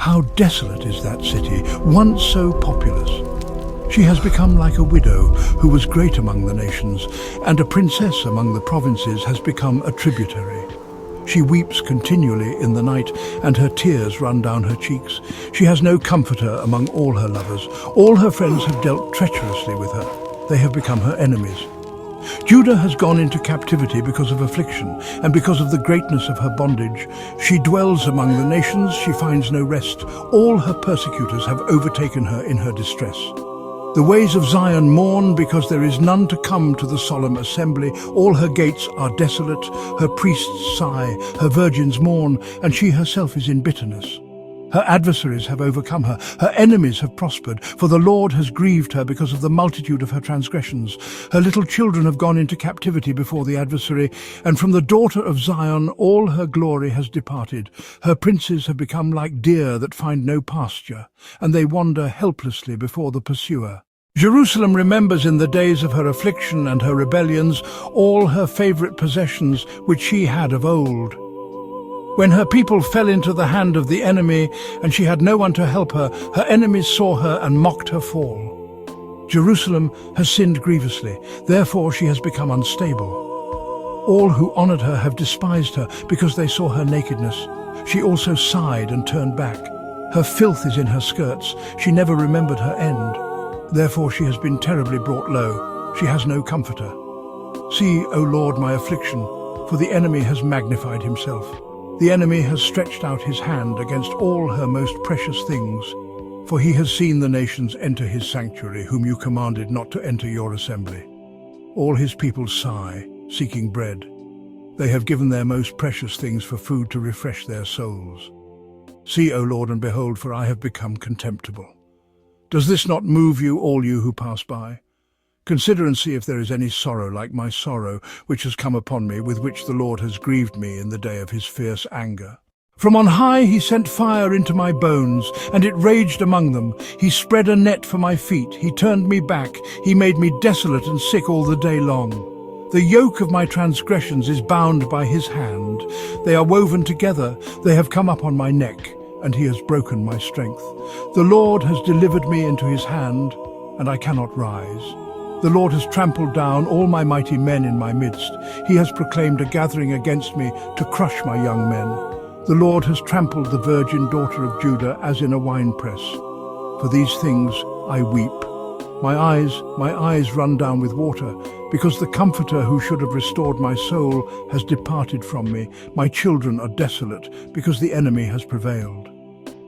How desolate is that city, once so populous. She has become like a widow who was great among the nations, and a princess among the provinces has become a tributary. She weeps continually in the night, and her tears run down her cheeks. She has no comforter among all her lovers. All her friends have dealt treacherously with her. They have become her enemies. Judah has gone into captivity because of affliction, and because of the greatness of her bondage. She dwells among the nations, she finds no rest. All her persecutors have overtaken her in her distress. The ways of Zion mourn because there is none to come to the solemn assembly. All her gates are desolate, her priests sigh, her virgins mourn, and she herself is in bitterness. Her adversaries have overcome her, her enemies have prospered, for the Lord has grieved her because of the multitude of her transgressions. Her little children have gone into captivity before the adversary, and from the daughter of Zion all her glory has departed. Her princes have become like deer that find no pasture, and they wander helplessly before the pursuer. Jerusalem remembers in the days of her affliction and her rebellions all her favorite possessions which she had of old. When her people fell into the hand of the enemy, and she had no one to help her, her enemies saw her and mocked her fall. Jerusalem has sinned grievously, therefore she has become unstable. All who honored her have despised her, because they saw her nakedness. She also sighed and turned back. Her filth is in her skirts, she never remembered her end. Therefore she has been terribly brought low, she has no comforter. See, O Lord, my affliction, for the enemy has magnified himself. The enemy has stretched out his hand against all her most precious things, for he has seen the nations enter his sanctuary, whom you commanded not to enter your assembly. All his people sigh, seeking bread. They have given their most precious things for food to refresh their souls. See, O Lord, and behold, for I have become contemptible. Does this not move you, all you who pass by? Consider and see if there is any sorrow like my sorrow, which has come upon me, with which the Lord has grieved me in the day of his fierce anger. From on high he sent fire into my bones, and it raged among them. He spread a net for my feet, he turned me back, he made me desolate and sick all the day long. The yoke of my transgressions is bound by his hand. They are woven together, they have come up on my neck, and he has broken my strength. The Lord has delivered me into his hand, and I cannot rise. The Lord has trampled down all my mighty men in my midst. He has proclaimed a gathering against me to crush my young men. The Lord has trampled the virgin daughter of Judah as in a winepress. For these things I weep. My eyes run down with water, because the Comforter who should have restored my soul has departed from me. My children are desolate, because the enemy has prevailed.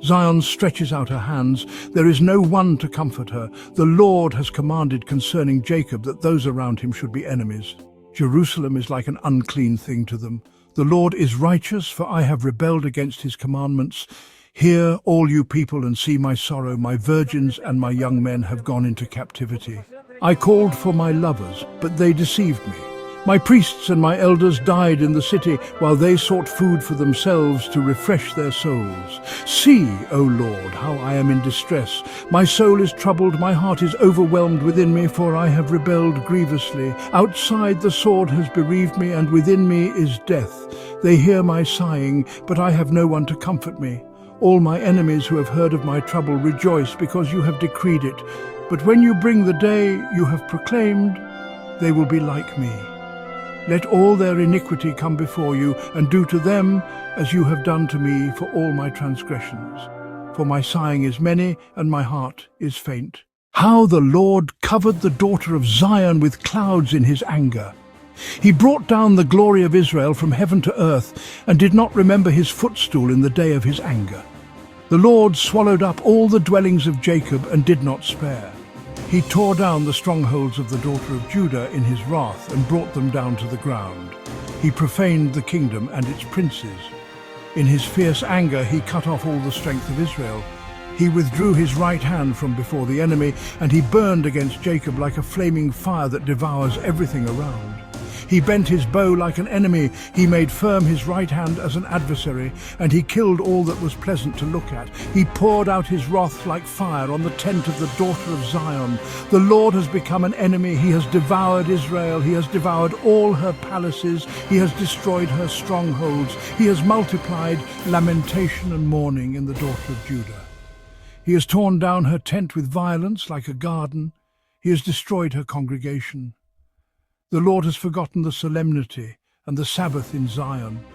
Zion stretches out her hands. There is no one to comfort her. The Lord has commanded concerning Jacob that those around him should be enemies. Jerusalem is like an unclean thing to them. The Lord is righteous, for I have rebelled against his commandments. Hear, all you people, and see my sorrow. My virgins and my young men have gone into captivity. I called for my lovers, but they deceived me. My priests and my elders died in the city, while they sought food for themselves to refresh their souls. See, O Lord, how I am in distress. My soul is troubled, my heart is overwhelmed within me, for I have rebelled grievously. Outside the sword has bereaved me, and within me is death. They hear my sighing, but I have no one to comfort me. All my enemies who have heard of my trouble rejoice because you have decreed it. But when you bring the day you have proclaimed, they will be like me. Let all their iniquity come before you, and do to them as you have done to me for all my transgressions. For my sighing is many, and my heart is faint. How the Lord covered the daughter of Zion with clouds in his anger. He brought down the glory of Israel from heaven to earth, and did not remember his footstool in the day of his anger. The Lord swallowed up all the dwellings of Jacob, and did not spare. He tore down the strongholds of the daughter of Judah in his wrath, and brought them down to the ground. He profaned the kingdom and its princes. In his fierce anger he cut off all the strength of Israel. He withdrew his right hand from before the enemy, and he burned against Jacob like a flaming fire that devours everything around. He bent his bow like an enemy. He made firm his right hand as an adversary, and he killed all that was pleasant to look at. He poured out his wrath like fire on the tent of the daughter of Zion. The Lord has become an enemy. He has devoured Israel. He has devoured all her palaces. He has destroyed her strongholds. He has multiplied lamentation and mourning in the daughter of Judah. He has torn down her tent with violence like a garden. He has destroyed her congregation. The Lord has forgotten the solemnity and the Sabbath in Zion.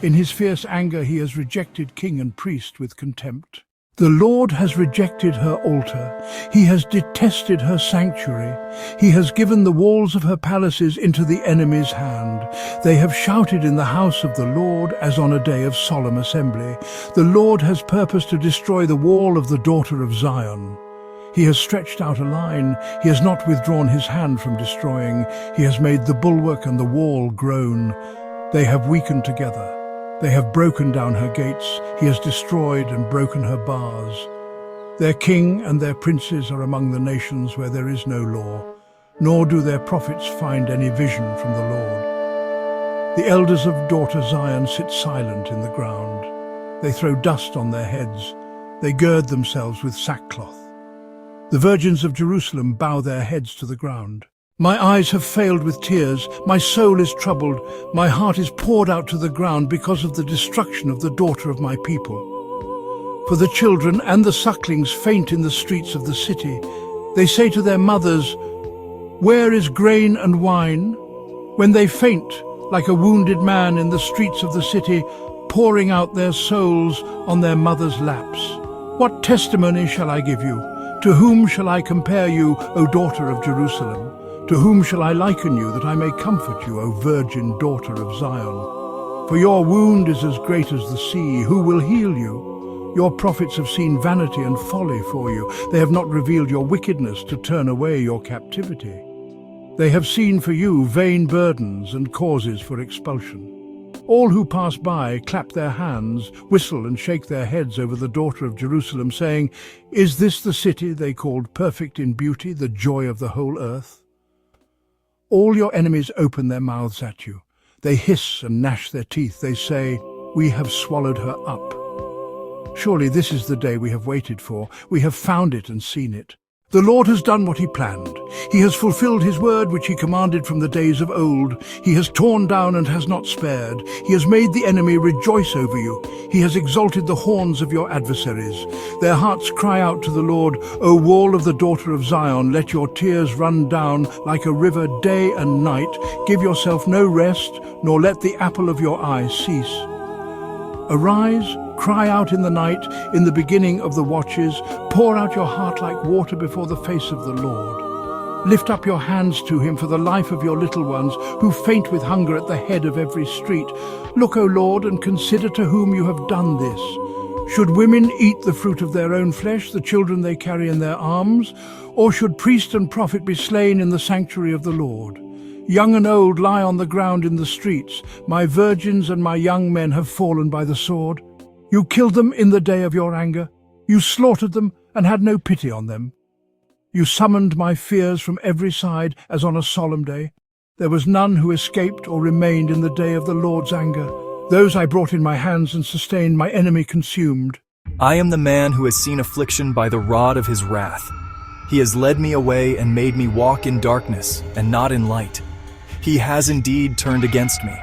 In his fierce anger he has rejected king and priest with contempt. The Lord has rejected her altar. He has detested her sanctuary. He has given the walls of her palaces into the enemy's hand. They have shouted in the house of the Lord as on a day of solemn assembly. The Lord has purposed to destroy the wall of the daughter of Zion. He has stretched out a line. He has not withdrawn his hand from destroying. He has made the bulwark and the wall groan. They have weakened together. They have broken down her gates. He has destroyed and broken her bars. Their king and their princes are among the nations where there is no law, nor do their prophets find any vision from the Lord. The elders of daughter Zion sit silent in the ground. They throw dust on their heads. They gird themselves with sackcloth. The virgins of Jerusalem bow their heads to the ground. My eyes have failed with tears. My soul is troubled. My heart is poured out to the ground because of the destruction of the daughter of my people. For the children and the sucklings faint in the streets of the city. They say to their mothers, "Where is grain and wine?" When they faint like a wounded man in the streets of the city, pouring out their souls on their mothers' laps. What testimony shall I give you? To whom shall I compare you, O daughter of Jerusalem? To whom shall I liken you, that I may comfort you, O virgin daughter of Zion? For your wound is as great as the sea. Who will heal you? Your prophets have seen vanity and folly for you. They have not revealed your wickedness to turn away your captivity. They have seen for you vain burdens and causes for expulsion. All who pass by clap their hands, whistle and shake their heads over the daughter of Jerusalem, saying, "Is this the city they called perfect in beauty, the joy of the whole earth?" All your enemies open their mouths at you. They hiss and gnash their teeth. They say, "We have swallowed her up." Surely this is the day we have waited for. We have found it and seen it. The Lord has done what he planned. He has fulfilled his word which he commanded from the days of old. He has torn down and has not spared. He has made the enemy rejoice over you. He has exalted the horns of your adversaries. Their hearts cry out to the Lord, "O wall of the daughter of Zion, let your tears run down like a river day and night. Give yourself no rest, nor let the apple of your eye cease. Arise, cry out in the night, in the beginning of the watches. Pour out your heart like water before the face of the Lord. Lift up your hands to him for the life of your little ones, who faint with hunger at the head of every street. Look, O Lord, and consider to whom you have done this. Should women eat the fruit of their own flesh, the children they carry in their arms? Or should priest and prophet be slain in the sanctuary of the Lord? Young and old lie on the ground in the streets. My virgins and my young men have fallen by the sword. You killed them in the day of your anger. You slaughtered them and had no pity on them. You summoned my fears from every side as on a solemn day. There was none who escaped or remained in the day of the Lord's anger. Those I brought in my hands and sustained, my enemy consumed. I am the man who has seen affliction by the rod of his wrath. He has led me away and made me walk in darkness and not in light. He has indeed turned against me.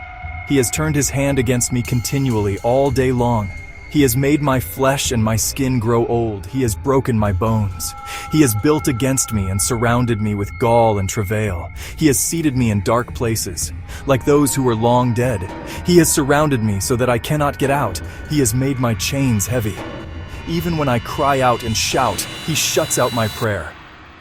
He has turned his hand against me continually all day long. He has made my flesh and my skin grow old. He has broken my bones. He has built against me and surrounded me with gall and travail. He has seated me in dark places, like those who were long dead. He has surrounded me so that I cannot get out. He has made my chains heavy. Even when I cry out and shout, he shuts out my prayer.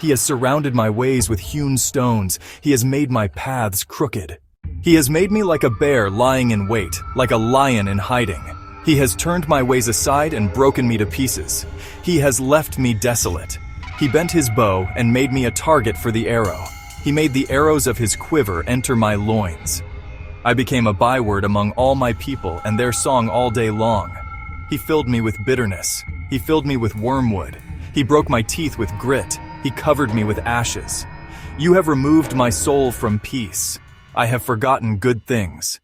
He has surrounded my ways with hewn stones. He has made my paths crooked. He has made me like a bear lying in wait, like a lion in hiding. He has turned my ways aside and broken me to pieces. He has left me desolate. He bent his bow and made me a target for the arrow. He made the arrows of his quiver enter my loins. I became a byword among all my people and their song all day long. He filled me with bitterness. He filled me with wormwood. He broke my teeth with grit. He covered me with ashes. You have removed my soul from peace. I have forgotten good things.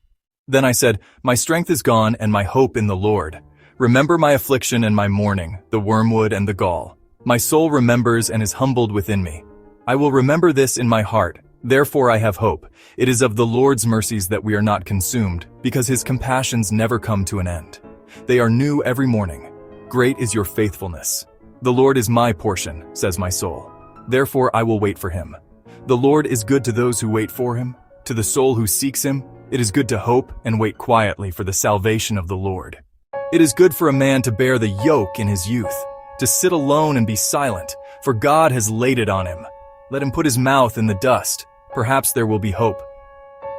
Then I said, My strength is gone and my hope in the Lord. Remember my affliction and my mourning, the wormwood and the gall. My soul remembers and is humbled within me. I will remember this in my heart, therefore I have hope. It is of the Lord's mercies that we are not consumed, because his compassions never come to an end. They are new every morning. Great is your faithfulness. The Lord is my portion, says my soul. Therefore I will wait for him. The Lord is good to those who wait for him, to the soul who seeks him. It is good to hope and wait quietly for the salvation of the Lord. It is good for a man to bear the yoke in his youth, to sit alone and be silent, for God has laid it on him. Let him put his mouth in the dust. Perhaps there will be hope.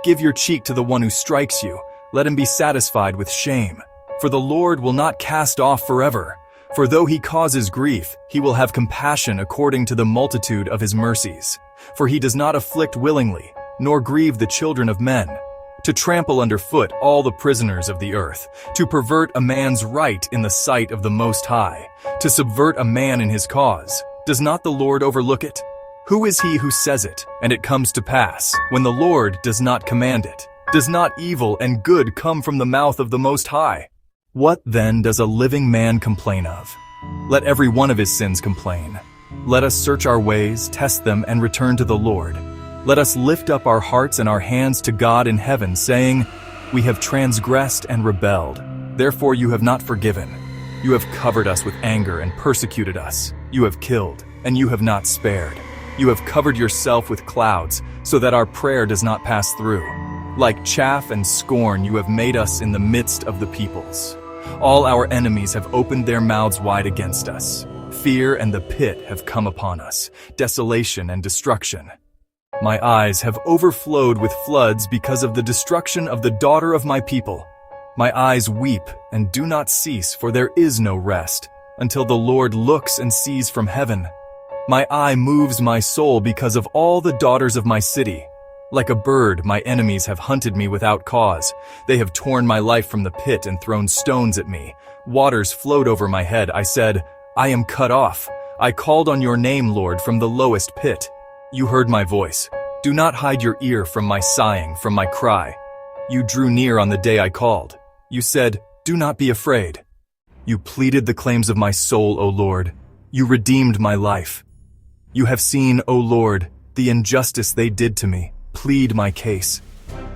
Give your cheek to the one who strikes you. Let him be satisfied with shame. For the Lord will not cast off forever. For though he causes grief, he will have compassion according to the multitude of his mercies. For he does not afflict willingly, nor grieve the children of men. To trample underfoot all the prisoners of the earth, to pervert a man's right in the sight of the Most High, to subvert a man in his cause. Does not the Lord overlook it? Who is he who says it, and it comes to pass, when the Lord does not command it? Does not evil and good come from the mouth of the Most High? What then does a living man complain of? Let every one of his sins complain. Let us search our ways, test them, and return to the Lord. Let us lift up our hearts and our hands to God in heaven, saying, We have transgressed and rebelled. Therefore you have not forgiven. You have covered us with anger and persecuted us. You have killed, and you have not spared. You have covered yourself with clouds, so that our prayer does not pass through. Like chaff and scorn you have made us in the midst of the peoples. All our enemies have opened their mouths wide against us. Fear and the pit have come upon us, desolation and destruction. My eyes have overflowed with floods because of the destruction of the daughter of my people. My eyes weep and do not cease, for there is no rest, until the Lord looks and sees from heaven. My eye moves my soul because of all the daughters of my city. Like a bird, my enemies have hunted me without cause. They have torn my life from the pit and thrown stones at me. Waters flowed over my head. I said, I am cut off. I called on your name, Lord, from the lowest pit. You heard my voice. Do not hide your ear from my sighing, from my cry. You drew near on the day I called. You said, Do not be afraid. You pleaded the claims of my soul, O Lord. You redeemed my life. You have seen, O Lord, the injustice they did to me. Plead my case.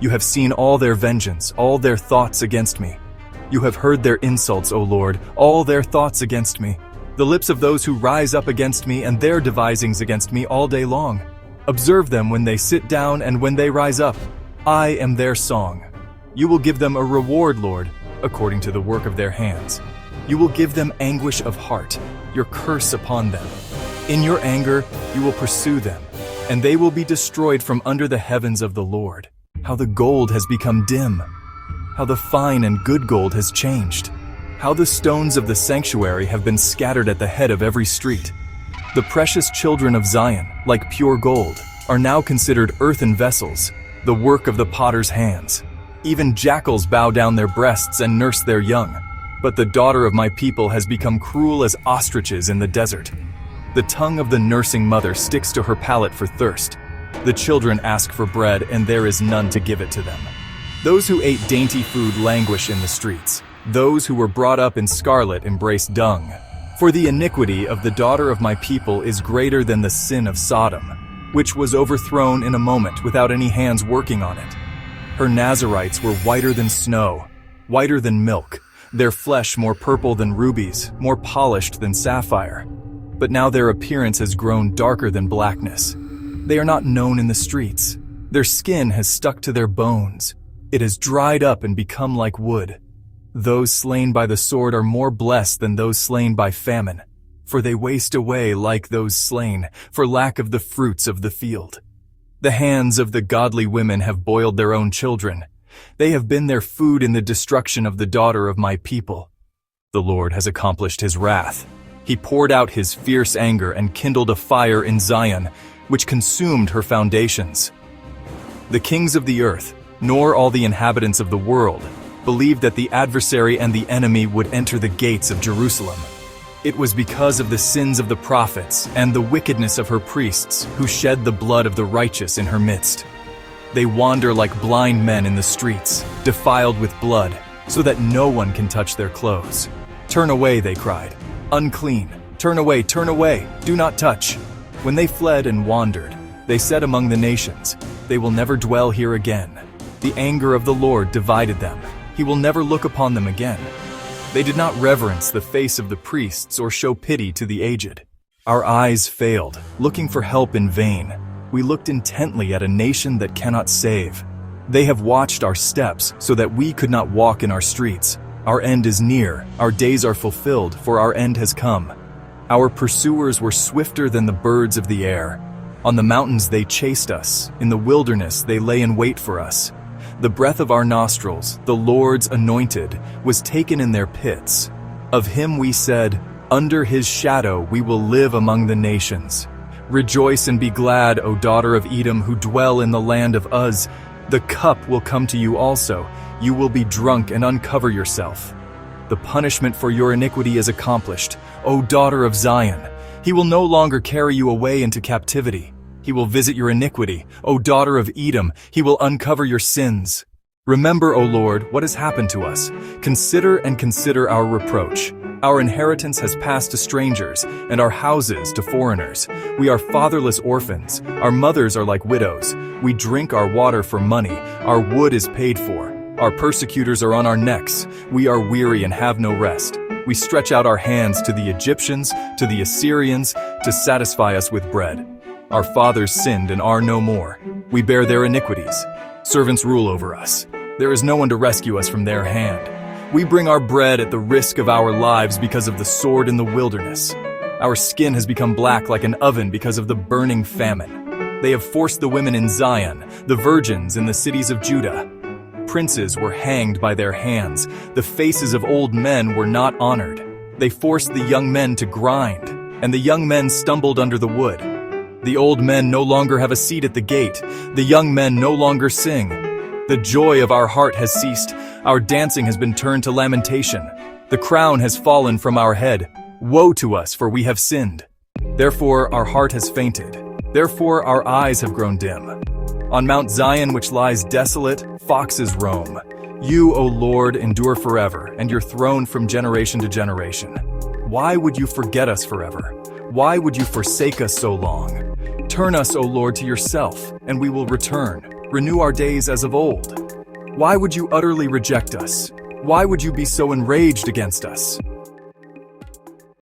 You have seen all their vengeance, all their thoughts against me. You have heard their insults, O Lord, all their thoughts against me. The lips of those who rise up against me and their devisings against me all day long. Observe them when they sit down and when they rise up. I am their song. You will give them a reward, Lord, according to the work of their hands. You will give them anguish of heart, your curse upon them. In your anger, you will pursue them, and they will be destroyed from under the heavens of the Lord. How the gold has become dim. How the fine and good gold has changed. How the stones of the sanctuary have been scattered at the head of every street. The precious children of Zion, like pure gold, are now considered earthen vessels, the work of the potter's hands. Even jackals bow down their breasts and nurse their young. But the daughter of my people has become cruel as ostriches in the desert. The tongue of the nursing mother sticks to her palate for thirst. The children ask for bread, and there is none to give it to them. Those who ate dainty food languish in the streets. Those who were brought up in scarlet embrace dung. For the iniquity of the daughter of my people is greater than the sin of Sodom, which was overthrown in a moment without any hands working on it. Her Nazarites were whiter than snow, whiter than milk, their flesh more purple than rubies, more polished than sapphire. But now their appearance has grown darker than blackness. They are not known in the streets. Their skin has stuck to their bones. It has dried up and become like wood. Those slain by the sword are more blessed than those slain by famine, for they waste away like those slain, for lack of the fruits of the field. The hands of the godly women have boiled their own children. They have been their food in the destruction of the daughter of my people. The Lord has accomplished his wrath. He poured out his fierce anger and kindled a fire in Zion, which consumed her foundations. The kings of the earth, nor all the inhabitants of the world, believed that the adversary and the enemy would enter the gates of Jerusalem. It was because of the sins of the prophets and the wickedness of her priests who shed the blood of the righteous in her midst. They wander like blind men in the streets, defiled with blood, so that no one can touch their clothes. Turn away, they cried. Unclean. Turn away, do not touch. When they fled and wandered, they said among the nations, they will never dwell here again. The anger of the Lord divided them. He will never look upon them again. They did not reverence the face of the priests or show pity to the aged. Our eyes failed, looking for help in vain. We looked intently at a nation that cannot save. They have watched our steps so that we could not walk in our streets. Our end is near, our days are fulfilled, for our end has come. Our pursuers were swifter than the birds of the air. On the mountains they chased us, in the wilderness they lay in wait for us. The breath of our nostrils, the Lord's anointed, was taken in their pits. Of him we said, under his shadow we will live among the nations. Rejoice and be glad, O daughter of Edom, who dwell in the land of Uz. The cup will come to you also. You will be drunk and uncover yourself. The punishment for your iniquity is accomplished, O daughter of Zion. He will no longer carry you away into captivity. He will visit your iniquity, O daughter of Edom. He will uncover your sins. Remember, O Lord, what has happened to us. Consider our reproach. Our inheritance has passed to strangers, and our houses to foreigners. We are fatherless orphans. Our mothers are like widows. We drink our water for money. Our wood is paid for. Our persecutors are on our necks. We are weary and have no rest. We stretch out our hands to the Egyptians, to the Assyrians, to satisfy us with bread. Our fathers sinned and are no more. We bear their iniquities. Servants rule over us. There is no one to rescue us from their hand. We bring our bread at the risk of our lives because of the sword in the wilderness. Our skin has become black like an oven because of the burning famine. They have forced the women in Zion, the virgins in the cities of Judah. Princes were hanged by their hands. The faces of old men were not honored. They forced the young men to grind, and the young men stumbled under the wood. The old men no longer have a seat at the gate. The young men no longer sing. The joy of our heart has ceased. Our dancing has been turned to lamentation. The crown has fallen from our head. Woe to us, for we have sinned. Therefore our heart has fainted. Therefore our eyes have grown dim. On Mount Zion, which lies desolate, foxes roam. You, O Lord, endure forever, and your throne from generation to generation. Why would you forget us forever? Why would you forsake us so long? Turn us, O Lord, to yourself, and we will return. Renew our days as of old. Why would you utterly reject us? Why would you be so enraged against us?